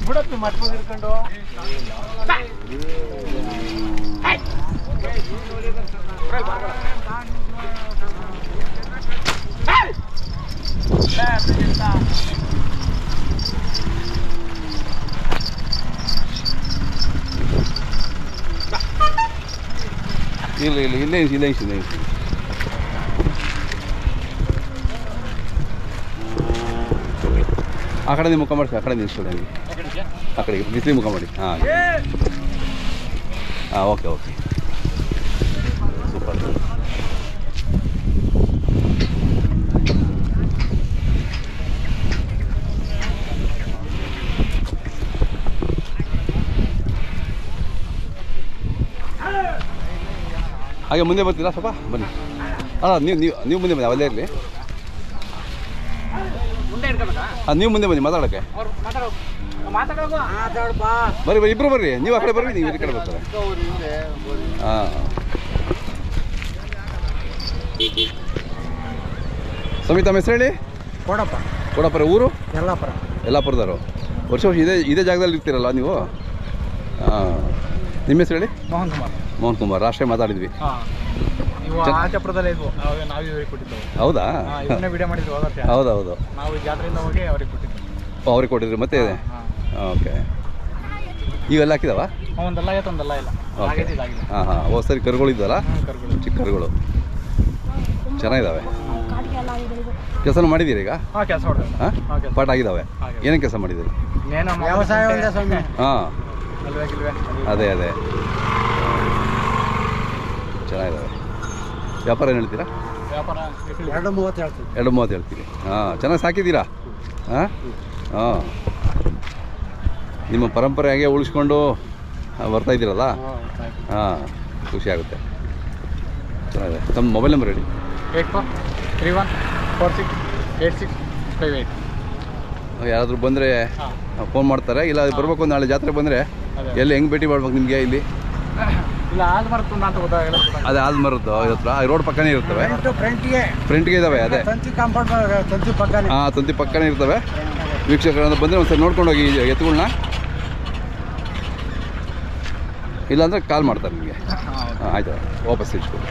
ಬಿಡತ್ತು ಮಟ್ಕೊಂಡು ಇಟ್ಕೊಂಡು ಇಲ್ಲ ಆ ಕಡೆ ಮುಖ ಮಾಡಿ, ಆ ಕಡೆ ನಿಲ್ಸ್ಕೊಡಿ, ಆ ಕಡೆಗೆ ಬಿಸಿಲಿ ಮುಖ ಮಾಡಿ. ಹಾಂ ಓಕೆ ಸೂಪರ್. ಹಾಗೆ ಮುಂದೆ ಬರ್ತೀರಾ ಸ್ವಲ್ಪ ಬನ್ನಿ. ಅಲ್ಲ ನೀವು ಮುಂದೆ ಬನ್ನಿ, ಅವಲ್ಲೇ ಇರಲಿ. ನೀವು ಮುಂದೆ ಬನ್ನಿ ಮಾತಾಡೋಕ್ಕೆ. ಬರ್ರಿ ಇಬ್ರು ಬರ್ರಿ, ನೀವು ಆ ಕಡೆ ಬರ್ರಿ, ನೀವು ಈ ಕಡೆ ಬರ್ತಾರೆ. ಹಾಂ ಸಮಿತ ಹೆಸರು ಹೇಳಿ. ಕೋಡಪ್ಪರ ಊರು ಯಲ್ಲಾಪುರದವರು. ವರ್ಷ ಇದೇ ಜಾಗದಲ್ಲಿ ಇರ್ತೀರಲ್ಲ ನೀವು? ಹಾಂ ನಿಮ್ಮ ಹೆಸರು ಹೇಳಿ. ಮೋಹನ್ ಕುಮಾರ್. ರಾಷ್ಟ್ರೀಯ ಮಾತಾಡಿದ್ವಿ. ಹೌದಾ? ಹೌದೌದು, ಅವ್ರಿಗೆ ಕೊಟ್ಟಿದ್ರಿ ಮತ್ತೆ. ಓಕೆ, ಇವೆಲ್ಲ ಹಾಕಿದಾವ? ಹಾಂ ಸರಿ. ಕರುಗಳಿದ್ದಲ್ಲ, ಚಿಕ್ಕ ಕರುಗಳು ಚೆನ್ನಾಗಿದ್ದಾವೆ. ಕೆಲಸ ಮಾಡಿದ್ದೀರಿ ಈಗ? ಹಾಂ ಪಾಠ ಆಗಿದ್ದಾವೆ. ಏನೇನು ಕೆಲಸ ಮಾಡಿದ್ದೀರಿ? ಹಾಂ ಅದೇ ಚೆನ್ನಾಗಿದ್ದಾವೆ. ವ್ಯಾಪಾರ ಏನು ಹೇಳ್ತೀರಾ? 230 ಹೇಳ್ತೀರಿ. ಹಾಂ ಚೆನ್ನಾಗಿ ಸಾಕಿದ್ದೀರಾ? ಹಾಂ ನಿಮ್ಮ ಪರಂಪರೆ ಹಾಗೆ ಉಳಿಸ್ಕೊಂಡು ಬರ್ತಾ ಇದ್ದೀರಲ್ಲ? ಹಾಂ ಖುಷಿ ಆಗುತ್ತೆ. ಚೆನ್ನಾಗಿದೆ. ತಮ್ಮ ಮೊಬೈಲ್ ನಂಬರ್ ಹೇಳಿ. 8431468658. ಯಾರಾದರೂ ಬಂದರೆ ಫೋನ್ ಮಾಡ್ತಾರೆ, ಇಲ್ಲ ಬರಬೇಕು ನಾಳೆ ಜಾತ್ರೆ ಬಂದರೆ ಎಲ್ಲಿ ಹೆಂಗೆ ಭೇಟಿ ಮಾಡ್ಬೇಕು ನಿಮಗೆ? ಇಲ್ಲಿ ಅದೇ ಆಲ್ಮರದ್ದು ಹತ್ರ ರೋಡ್ ಪಕ್ಕನೇ ಇರ್ತವೆ, ಫ್ರಂಟ್ಗೆ ಇದ್ದಾವೆ. ಅದೇ ಹಾಂ ತಂತಿ ಪಕ್ಕನೇ ಇರ್ತವೆ. ವೀಕ್ಷಕರನ್ನ ಬಂದರೆ ಒಂದು ಸರಿ ನೋಡ್ಕೊಂಡು ಹೋಗಿ ಎತ್ತುಗಳನ್ನ, ಇಲ್ಲಾಂದರೆ ಕಾಲ್ ಮಾಡ್ತಾರೆ ನಿಮಗೆ. ಹಾಂ ಆಯ್ತು, ವಾಪಸ್ ಇಟ್ಕೊಳ್ಳಿ.